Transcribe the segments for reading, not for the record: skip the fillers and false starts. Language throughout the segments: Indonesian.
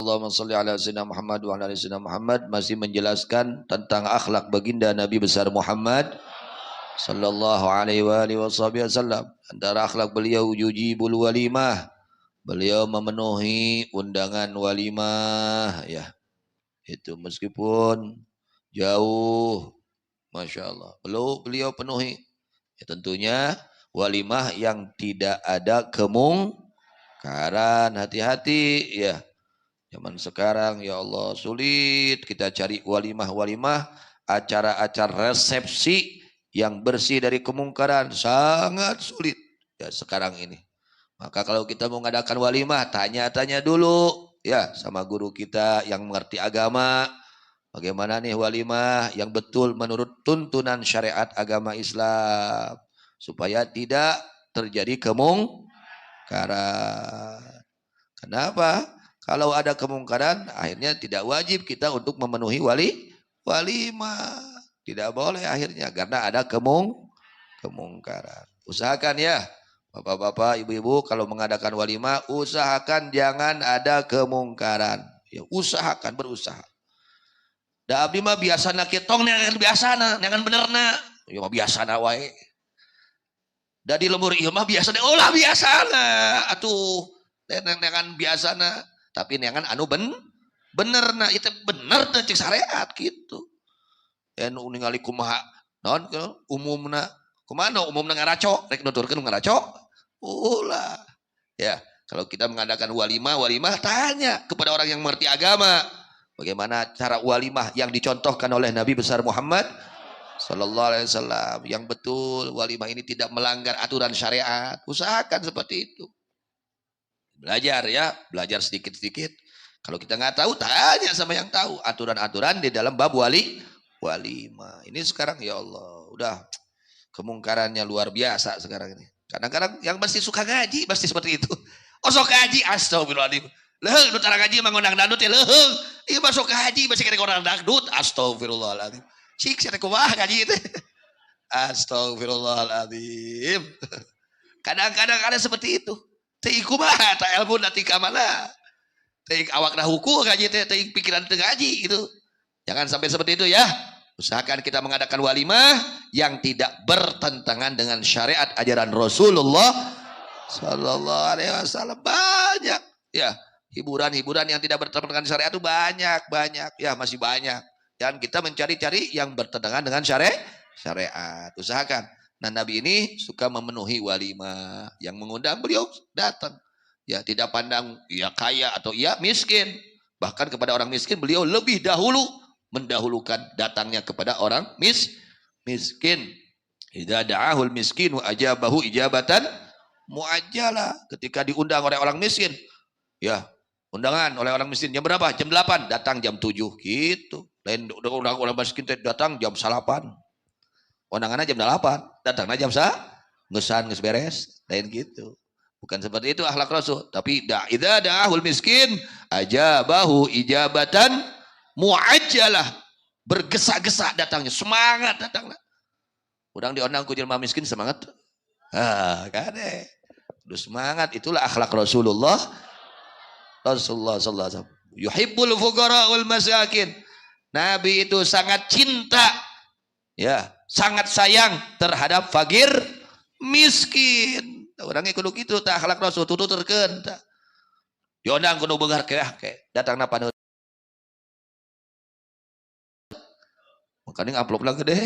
Allahumma salli ala sayyidina Muhammad wa ala ali sayyidina Muhammad, masih menjelaskan tentang akhlak baginda Nabi besar Muhammad sallallahu alaihi wa alihi wasallam. Antara akhlak beliau yujibul walimah, beliau memenuhi undangan walimah, ya. Itu meskipun jauh, Masya Allah, beliau penuhi. Ya, tentunya walimah yang tidak ada kemungkaran. Hati-hati ya. Zaman sekarang ya Allah sulit kita cari walimah-walimah, acara-acara resepsi yang bersih dari kemungkaran, sangat sulit ya sekarang ini. Maka kalau kita mau mengadakan walimah, tanya-tanya dulu ya sama guru kita yang mengerti agama. Bagaimana nih walimah yang betul menurut tuntunan syariat agama Islam, supaya tidak terjadi kemungkaran. Kenapa? Kalau ada kemungkaran, akhirnya tidak wajib kita untuk memenuhi walimah. Tidak boleh akhirnya, karena ada kemungkaran. Usahakan ya, bapak-bapak, ibu-ibu, kalau mengadakan walimah, usahakan jangan ada kemungkaran. Ya, usahakan, berusaha. Da abdi mah biasana kitong neangan biasana, neangan benerna. Ya mah biasana wae. Da di lembur ieu mah biasana, ulah biasana. Atuh, neangan biasana. Tapi neangan anu bener na itu bener na cek syariat gitu. Anu ningali kumaha naon umumna kumaha umumna ngaraco rek nuturkeun ngaraco ulah. Ya, kalau kita mengadakan walimah tanya kepada orang yang mengerti agama bagaimana cara walimah yang dicontohkan oleh Nabi besar Muhammad sallallahu alaihi wasallam yang betul. Walimah ini tidak melanggar aturan syariat. Usahakan seperti itu. Belajar ya, belajar sedikit-sedikit. Kalau kita nggak tahu, tanya sama yang tahu. Aturan-aturan di dalam bab walimah. Ini sekarang ya Allah, udah kemungkarannya luar biasa sekarang ini. Kadang-kadang yang pasti suka ngaji, pasti seperti itu. Oh sok ngaji, astagfirullahaladzim. Leheng, nu tara ngaji mengundang dangdut ya leheng. Iya masuk ngaji, masih kira orang dangdut, astagfirullahaladzim. Cik, saya kumaha ngaji itu. Astagfirullahaladzim. Kadang-kadang ada seperti itu. Teuing kumaha ta ilmu nanti ka mana? Teuing awakna hukum ngaji teh, teuing pikiran teu ngaji gitu. Jangan sampai seperti itu ya. Usahakan kita mengadakan walimah yang tidak bertentangan dengan syariat ajaran Rasulullah sallallahu alaihi wasallam. Banyak ya hiburan-hiburan yang tidak bertentangan dengan syariat itu banyak ya, masih banyak. Dan kita mencari-cari yang bertentangan dengan syariat. Usahakan. Nah, Nabi ini suka memenuhi walimah. Yang mengundang beliau datang. Ya, tidak pandang ya kaya atau ya miskin. Bahkan kepada orang miskin beliau lebih dahulu mendahulukan datangnya kepada orang miskin. Idza da'ahul miskinu ajabahu ijabatan muajjalah. Ketika diundang oleh orang miskin, ya, undangan oleh orang miskin jam berapa? Jam 8, datang jam 7 gitu. Lain undang orang miskin datang jam 8. Undangannya jam 8, datangnya jam ngesan beres, lain gitu. Bukan seperti itu akhlak Rasul, tapi idza da'ahul miskin ajabahu ijabatan muajjalah. Bergesa-gesa datangnya, semangat datangnya. Udang diundang ku jelema miskin semangat. Kade. Udah semangat, itulah akhlak Rasulullah sallallahu alaihi wasallam. Yuhibbul fuqara wal masakin. Nabi itu sangat cinta, ya, sangat sayang terhadap fakir miskin. Orangnya kudu kitu tah akhlak Rasul tuturkeun tah. Diundang kudu beungar ke datangna paneut. Makanya amplopna gede.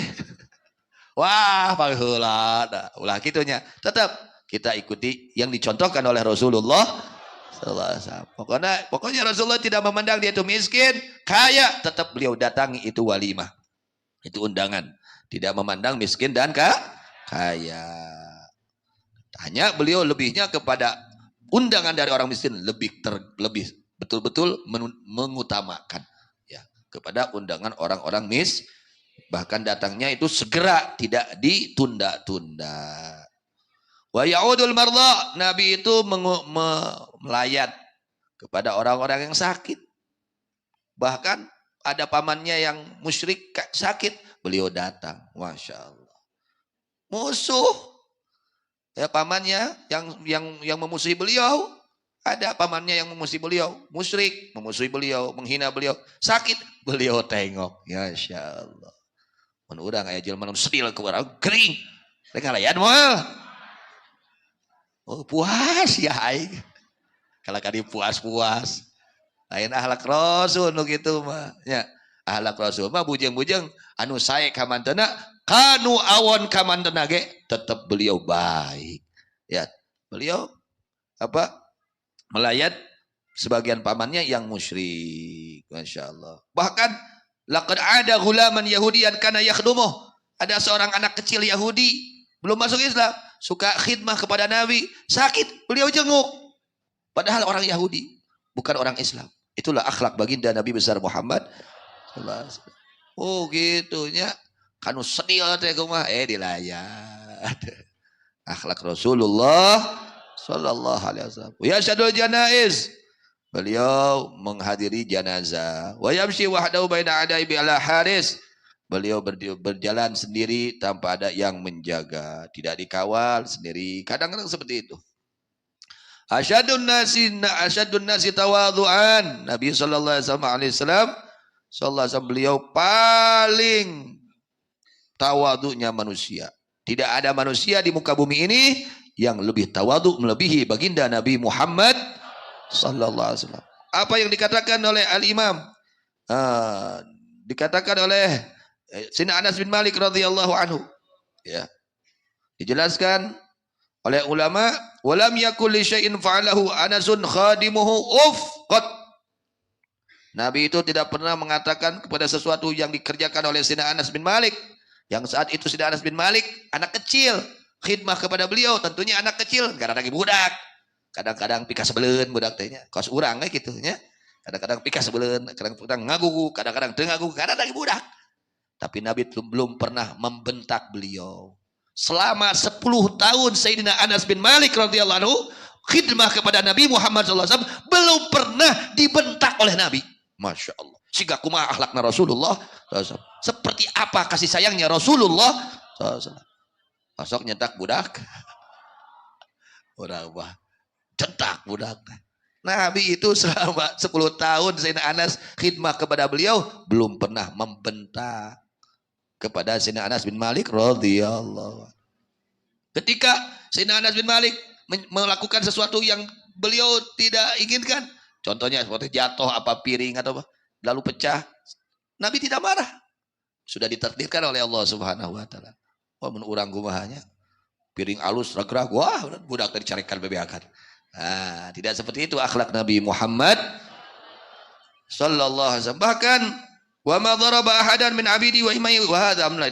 Wah, paheula da. Ulah kitu nya. Tetap kita ikuti yang dicontohkan oleh Rasulullah sallallahu alaihi wasallam. Pokoknya Rasulullah tidak memandang dia itu miskin, kaya, tetap beliau datangi itu walimah. Itu undangan. Tidak memandang miskin dan kaya. Hanya beliau lebihnya kepada undangan dari orang miskin lebih betul-betul mengutamakan ya kepada undangan orang-orang bahkan datangnya itu segera, tidak ditunda-tunda. Wa ya'udul marda, Nabi itu melayat kepada orang-orang yang sakit. Bahkan ada pamannya yang musyrik sakit, beliau datang. Masya Allah. Musuh ya pamannya yang memusuhi beliau Ada pamannya yang memusuhi beliau, musyrik, memusuhi beliau, menghina beliau, sakit, beliau tengok. Ya Insya Allah. Mun urang aya jelema nu sedil ke urang gering. Rek ngalayan moal. Oh, puas ya aing. Kalau kadi puas-puas. Lain akhlak Rasul nu kitu mah. Ya, akhlak Rasul mah bujeng-bujeng anu sae ka mantena, kanu awon ka mantena ge tetep beliau baik. Ya, beliau apa? Melayat sebagian pamannya yang musyrik. Masya Allah. Bahkan laqad ada gulaman Yahudian kana yakhdumuh. Ada seorang anak kecil Yahudi belum masuk Islam, suka khidmah kepada Nabi, sakit, beliau jenguk. Padahal orang Yahudi, bukan orang Islam. Itulah akhlak baginda Nabi besar Muhammad. Oh gitunya. Kanu sedih teh kumaha dilayat. Akhlak Rasulullah sallallahu alaihi wasallam. Ya syadul janaiz. Beliau menghadiri janazah. Wa yamshi wahdahu baina adaibi ala haris. Beliau berjalan sendiri tanpa ada yang menjaga, tidak dikawal sendiri. Kadang-kadang seperti itu. Asyadun nasi tawadhu'an. Nabi sallallahu alaihi wasallam beliau paling tawadhu'nya manusia. Tidak ada manusia di muka bumi ini yang lebih tawadhu melebihi baginda Nabi Muhammad sallallahu alaihi wasallam. Apa yang dikatakan oleh Al-Imam dikatakan oleh Sayyidina Anas bin Malik radhiyallahu anhu, ya. Dijelaskan oleh ulama, walam yakul li syai'in fa'alahu Anasun khadimuhu ufqat. Nabi itu tidak pernah mengatakan kepada sesuatu yang dikerjakan oleh Sayyidina Anas bin Malik, yang saat itu Sayyidina Anas bin Malik anak kecil, khidmah kepada beliau tentunya anak kecil, kadang-kadang budak, kadang-kadang pika sebeleun budak teh nya, kos urang we kitu nya. Kadang-kadang pika sebeleun, kadang-kadang ngagugu, kadang-kadang teu ngagugu, kadang-kadang budak. Tapi Nabi belum pernah membentak beliau. Selama 10 tahun Sayyidina Anas bin Malik radhiyallahu anhu khidmah kepada Nabi Muhammad SAW belum pernah dibentak oleh Nabi. Masya Allah. Siga kumaha akhlakna Rasulullah SAW. Seperti apa kasih sayangnya Rasulullah SAW. Masuk nyetak budak. Udah bah. Cetak budak. Nabi itu selama 10 tahun Sayyidina Anas khidmah kepada beliau belum pernah membentak kepada Sayyidina Anas bin Malik radhiyallahu. Ketika Sayyidina Anas bin Malik melakukan sesuatu yang beliau tidak inginkan, contohnya seperti jatuh apa piring atau apa, lalu pecah, Nabi tidak marah. Sudah ditakdirkan oleh Allah Subhanahu wa taala. Wah mun urang kumahanya piring alus ragrag, wah budak tadi carikan bebeakan. Nah, tidak seperti itu akhlak Nabi Muhammad sallallahu alaihi wasallam. Bahkan wa ma daraba ahadan min abidi wa imai wa hadha amla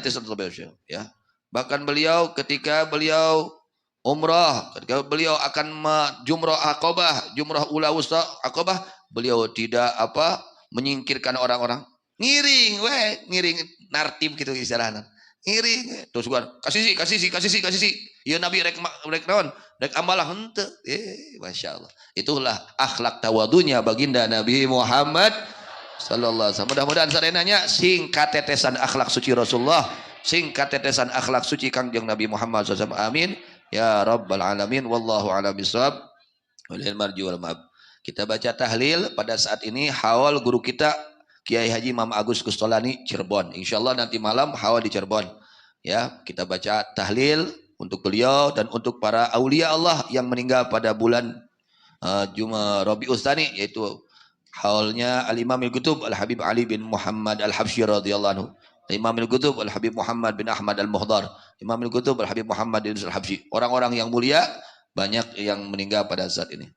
ya. Bahkan beliau ketika beliau umrah, ketika beliau akan jumrah Aqabah, jumrah ula wusta Aqabah, beliau tidak menyingkirkan orang-orang. Ngiring nartib gitu istilahna. Ngiring terus gua kasih si. Ya Nabi rek naon? Rek amalah henteu. Masyaallah. Itulah akhlak tawadunya baginda Nabi Muhammad sallallahu alaihi wasallam. Mudah-mudahan sarenanya singkat tetesan akhlak suci Rasulullah, singkat tetesan akhlak suci Kangjeng Nabi Muhammad sallallahu alaihi wasallam. Amin ya rabbal alamin. Wallahu a'lam bishawab. Walil marji wal ma'ab. Kita baca tahlil pada saat ini hawal guru kita Kiai Haji Imam Agus Kustolani Cirebon. Insyaallah nanti malam hawal di Cirebon. Ya, kita baca tahlil untuk beliau dan untuk para aulia Allah yang meninggal pada bulan Rabiul Tsani, yaitu haulnya Al-Imam Al-Qutub Al-Habib Ali bin Muhammad Al-Habsyi radhiyallahu anhu, Imam Al-Qutub Al-Habib Muhammad bin Ahmad Al-Muhdar, Imam Al-Qutub Al-Habib Muhammad bin Al-Habsyi. Orang-orang yang mulia banyak yang meninggal pada saat ini.